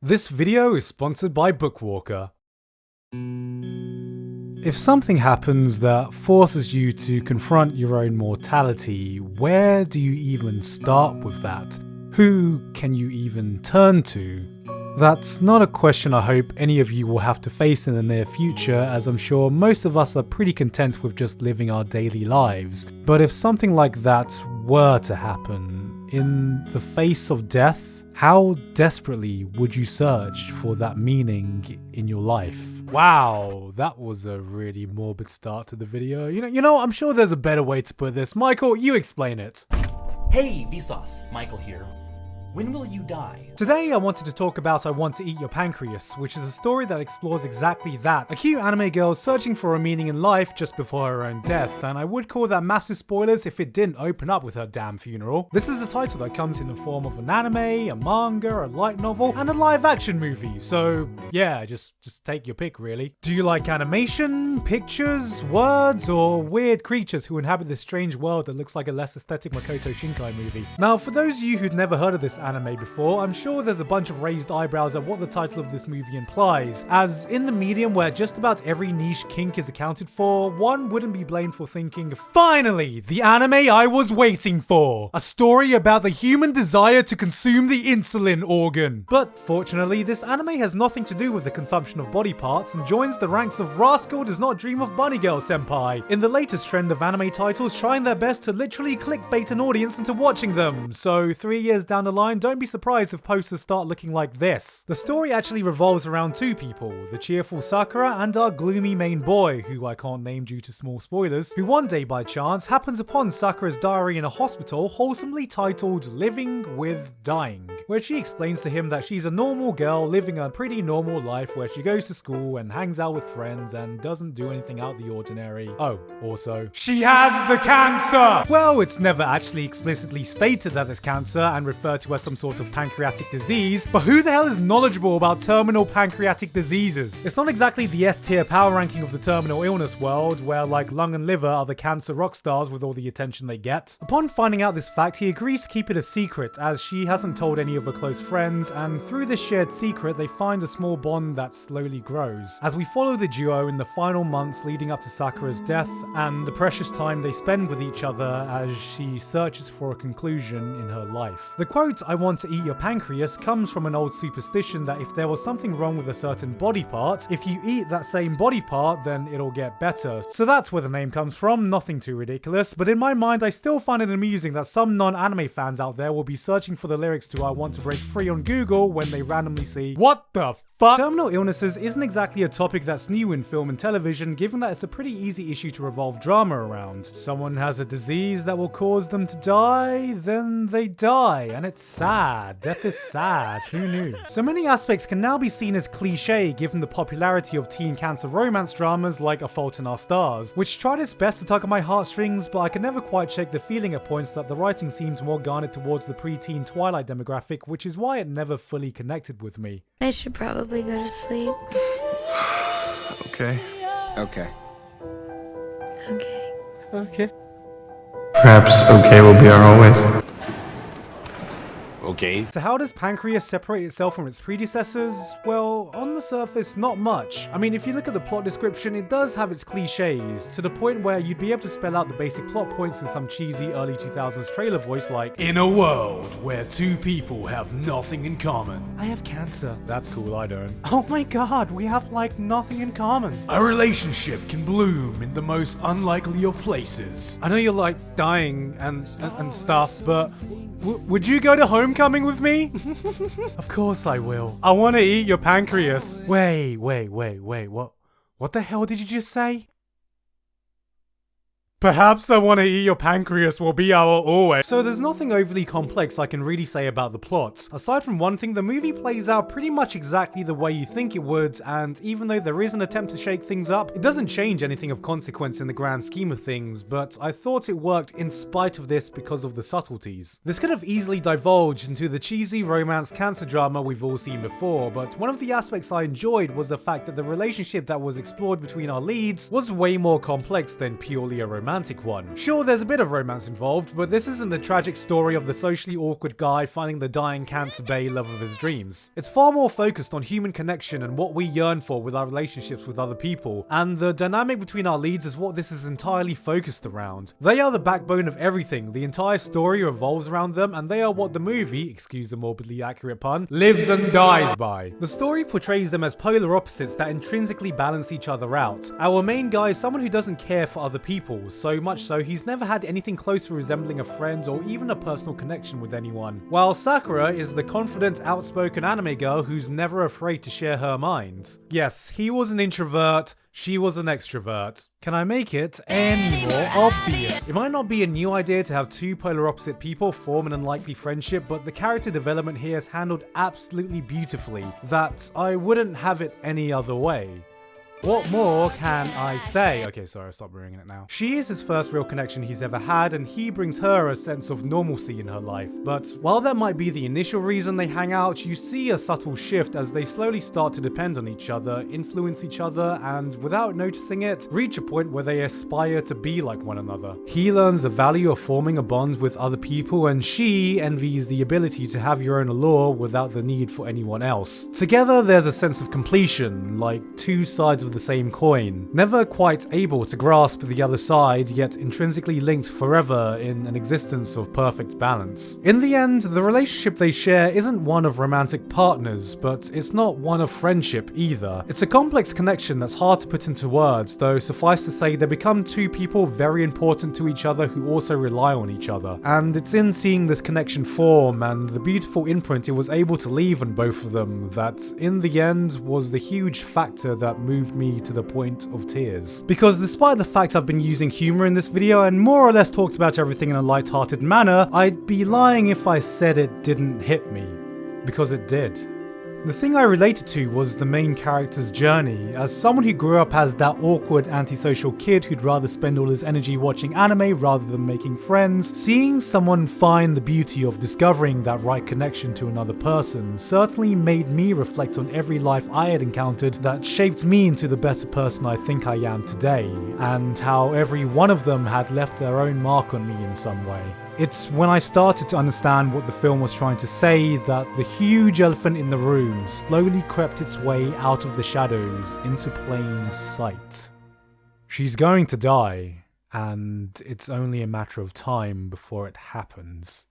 This video is sponsored by Bookwalker. If something happens that forces you to confront your own mortality, where do you even start with that? Who can you even turn to? That's not a question I hope any of you will have to face in the near future, as I'm sure most of us are pretty content with just living our daily lives. But if something like that were to happen, in the face of death, how desperately would you search for that meaning in your life? Wow, that was a really morbid start to the video. You know, I'm sure there's a better way to put this. Michael, you explain it. Hey, Vsauce, Michael here. When will you die? Today I wanted to talk about I Want to Eat Your Pancreas, which is a story that explores exactly that. A cute anime girl searching for a meaning in life just before her own death, and I would call that massive spoilers if it didn't open up with her damn funeral. This is a title that comes in the form of an anime, a manga, a light novel, and a live action movie, so yeah, just take your pick really. Do you like animation, pictures, words, or weird creatures who inhabit this strange world that looks like a less aesthetic Makoto Shinkai movie? Now, for those of you who'd never heard of this anime before, I'm sure there's a bunch of raised eyebrows at what the title of this movie implies, as in the medium where just about every niche kink is accounted for, one wouldn't be blamed for thinking, finally, the anime I was waiting for! A story about the human desire to consume the insulin organ. But fortunately, this anime has nothing to do with the consumption of body parts and joins the ranks of Rascal Does Not Dream of Bunny Girl Senpai, in the latest trend of anime titles trying their best to literally clickbait an audience into watching them. So 3 years down the line, don't be surprised if posters start looking like this. The story actually revolves around two people, the cheerful Sakura and our gloomy main boy, who I can't name due to small spoilers, who one day by chance happens upon Sakura's diary in a hospital wholesomely titled Living with Dying, where she explains to him that she's a normal girl living a pretty normal life where she goes to school and hangs out with friends and doesn't do anything out of the ordinary. Oh, also, she has the cancer! Well, it's never actually explicitly stated that it's cancer and referred to as some sort of pancreatic disease, but who the hell is knowledgeable about terminal pancreatic diseases? It's not exactly the S-tier power ranking of the terminal illness world, where like lung and liver are the cancer rock stars with all the attention they get. Upon finding out this fact, he agrees to keep it a secret, as she hasn't told any of her close friends, and through this shared secret, they find a small bond that slowly grows. As we follow the duo in the final months leading up to Sakura's death, and the precious time they spend with each other as she searches for a conclusion in her life. The quote, "I want to eat your pancreas," comes from an old superstition that if there was something wrong with a certain body part, if you eat that same body part, then it'll get better. So that's where the name comes from, nothing too ridiculous, but in my mind I still find it amusing that some non-anime fans out there will be searching for the lyrics to I Want to Break Free on Google when they randomly see, what the fuck? Terminal illnesses isn't exactly a topic that's new in film and television, given that it's a pretty easy issue to revolve drama around. Someone has a disease that will cause them to die, then they die, and it's sad. Death is sad, who knew? So many aspects can now be seen as cliche given the popularity of teen cancer romance dramas like A Fault in Our Stars, which tried its best to tug at my heartstrings, but I could never quite shake the feeling at points that the writing seemed more garnered towards the pre-teen Twilight demographic, which is why it never fully connected with me. I should probably go to sleep. Okay. Okay. Okay. Perhaps okay will be our always. Okay. So how does Pancreas separate itself from its predecessors? Well, on the surface, not much. I mean, if you look at the plot description, it does have its cliches, to the point where you'd be able to spell out the basic plot points in some cheesy early 2000s trailer voice like, "In a world where two people have nothing in common." I have cancer. That's cool, I don't. Oh my god, we have like nothing in common. A relationship can bloom in the most unlikely of places. I know you're like dying and stuff, but would you go to homecoming with me? Of course I will. I want to eat your pancreas. Wait, what the hell did you just say? Perhaps I Want to Eat Your Pancreas will be our always. So there's nothing overly complex I can really say about the plot. Aside from one thing, the movie plays out pretty much exactly the way you think it would, and even though there is an attempt to shake things up, it doesn't change anything of consequence in the grand scheme of things, but I thought it worked in spite of this because of the subtleties. This could have easily divulged into the cheesy romance cancer drama we've all seen before, but one of the aspects I enjoyed was the fact that the relationship that was explored between our leads was way more complex than purely a romantic romantic one. Sure, there's a bit of romance involved, but this isn't the tragic story of the socially awkward guy finding the dying Cancer Bay love of his dreams. It's far more focused on human connection and what we yearn for with our relationships with other people, and the dynamic between our leads is what this is entirely focused around. They are the backbone of everything, the entire story revolves around them, and they are what the movie, excuse the morbidly accurate pun, lives and dies by. The story portrays them as polar opposites that intrinsically balance each other out. Our main guy is someone who doesn't care for other people, so much so he's never had anything close to resembling a friend or even a personal connection with anyone. While Sakura is the confident, outspoken anime girl who's never afraid to share her mind. Yes, he was an introvert, she was an extrovert. Can I make it any more obvious? It might not be a new idea to have two polar opposite people form an unlikely friendship, but the character development here is handled absolutely beautifully, that I wouldn't have it any other way. What more can I say? Okay, sorry, I'll stop ruining it now. She is his first real connection he's ever had, and he brings her a sense of normalcy in her life. But while that might be the initial reason they hang out, you see a subtle shift as they slowly start to depend on each other, influence each other, and without noticing it, reach a point where they aspire to be like one another. He learns the value of forming a bond with other people, and she envies the ability to have your own allure without the need for anyone else. Together, there's a sense of completion, like two sides of the same coin, never quite able to grasp the other side, yet intrinsically linked forever in an existence of perfect balance. In the end, the relationship they share isn't one of romantic partners, but it's not one of friendship either. It's a complex connection that's hard to put into words, though suffice to say they become two people very important to each other who also rely on each other. And it's in seeing this connection form and the beautiful imprint it was able to leave on both of them that, in the end, was the huge factor that moved me to the point of tears. Because despite the fact I've been using humor in this video and more or less talked about everything in a light-hearted manner, I'd be lying if I said it didn't hit me. Because it did. The thing I related to was the main character's journey. As someone who grew up as that awkward antisocial kid who'd rather spend all his energy watching anime rather than making friends, seeing someone find the beauty of discovering that right connection to another person certainly made me reflect on every life I had encountered that shaped me into the better person I think I am today, and how every one of them had left their own mark on me in some way. It's when I started to understand what the film was trying to say that the huge elephant in the room slowly crept its way out of the shadows into plain sight. She's going to die, and it's only a matter of time before it happens.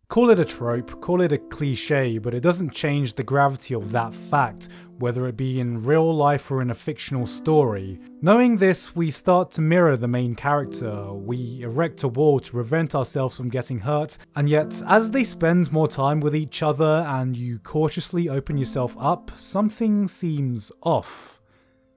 Call it a trope, call it a cliche, but it doesn't change the gravity of that fact, whether it be in real life or in a fictional story. Knowing this, we start to mirror the main character, we erect a wall to prevent ourselves from getting hurt, and yet as they spend more time with each other and you cautiously open yourself up, something seems off.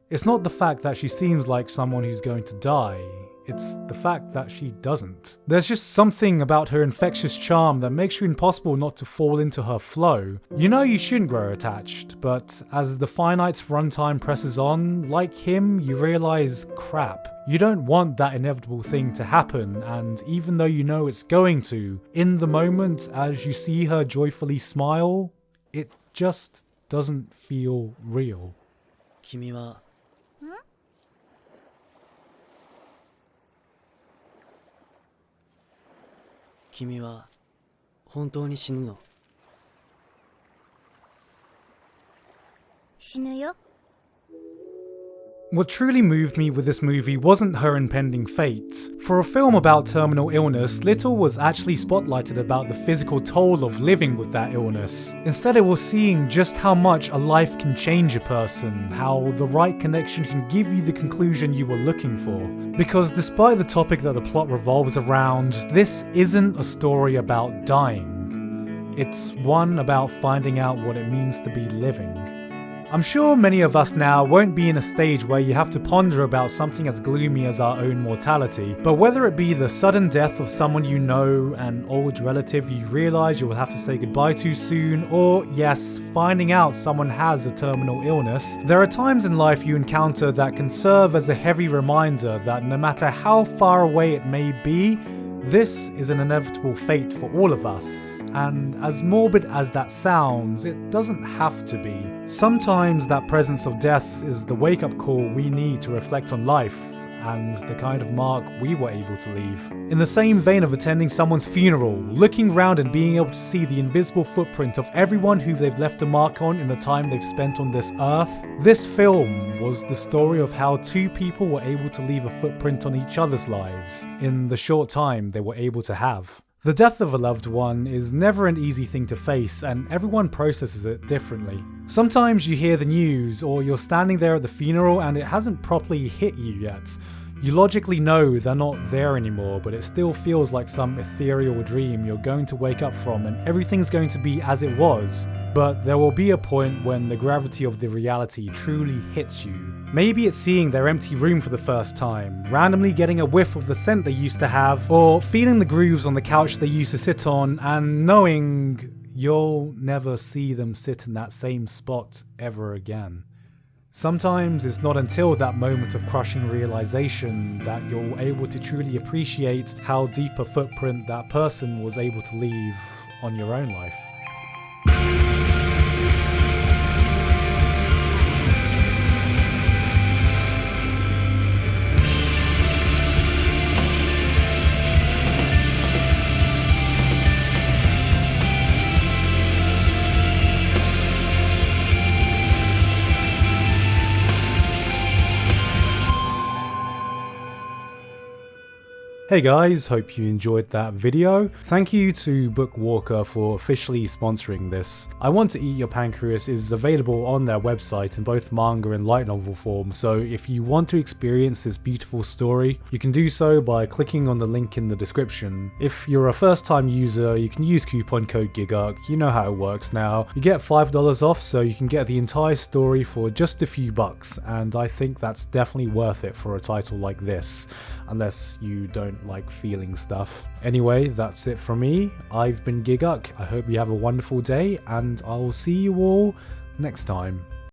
It's not the fact that she seems like someone who's going to die. It's the fact that she doesn't. There's just something about her infectious charm that makes you impossible not to fall into her flow. You know you shouldn't grow attached, but as the finite's runtime presses on, like him, you realize, crap. You don't want that inevitable thing to happen, and even though you know it's going to, in the moment as you see her joyfully smile, it just doesn't feel real. 君は君は本当に死ぬの？死ぬよ。 What truly moved me with this movie wasn't her impending fate. For a film about terminal illness, little was actually spotlighted about the physical toll of living with that illness. Instead, it was seeing just how much a life can change a person, how the right connection can give you the conclusion you were looking for. Because despite the topic that the plot revolves around, this isn't a story about dying. It's one about finding out what it means to be living. I'm sure many of us now won't be in a stage where you have to ponder about something as gloomy as our own mortality, but whether it be the sudden death of someone you know, an old relative you realise you will have to say goodbye to soon, or yes, finding out someone has a terminal illness, there are times in life you encounter that can serve as a heavy reminder that no matter how far away it may be, this is an inevitable fate for all of us. And as morbid as that sounds, it doesn't have to be. Sometimes that presence of death is the wake-up call we need to reflect on life, and the kind of mark we were able to leave. In the same vein of attending someone's funeral, looking round and being able to see the invisible footprint of everyone who they've left a mark on in the time they've spent on this earth, this film was the story of how two people were able to leave a footprint on each other's lives in the short time they were able to have. The death of a loved one is never an easy thing to face, and everyone processes it differently. Sometimes you hear the news, or you're standing there at the funeral and it hasn't properly hit you yet. You logically know they're not there anymore, but it still feels like some ethereal dream you're going to wake up from and everything's going to be as it was. But there will be a point when the gravity of the reality truly hits you. Maybe it's seeing their empty room for the first time, randomly getting a whiff of the scent they used to have, or feeling the grooves on the couch they used to sit on and knowing you'll never see them sit in that same spot ever again. Sometimes it's not until that moment of crushing realization that you're able to truly appreciate how deep a footprint that person was able to leave on your own life. Hey guys, hope you enjoyed that video. Thank you to Bookwalker for officially sponsoring this. I Want to Eat Your Pancreas is available on their website in both manga and light novel form, so if you want to experience this beautiful story, you can do so by clicking on the link in the description. If you're a first time user, you can use coupon code Gigguk. You know how it works now. You get $5 off, so you can get the entire story for just a few bucks, and I think that's definitely worth it for a title like this, unless you don't like feeling stuff. Anyway, that's it from me. I've been Gigguk. I hope you have a wonderful day, and I'll see you all next time.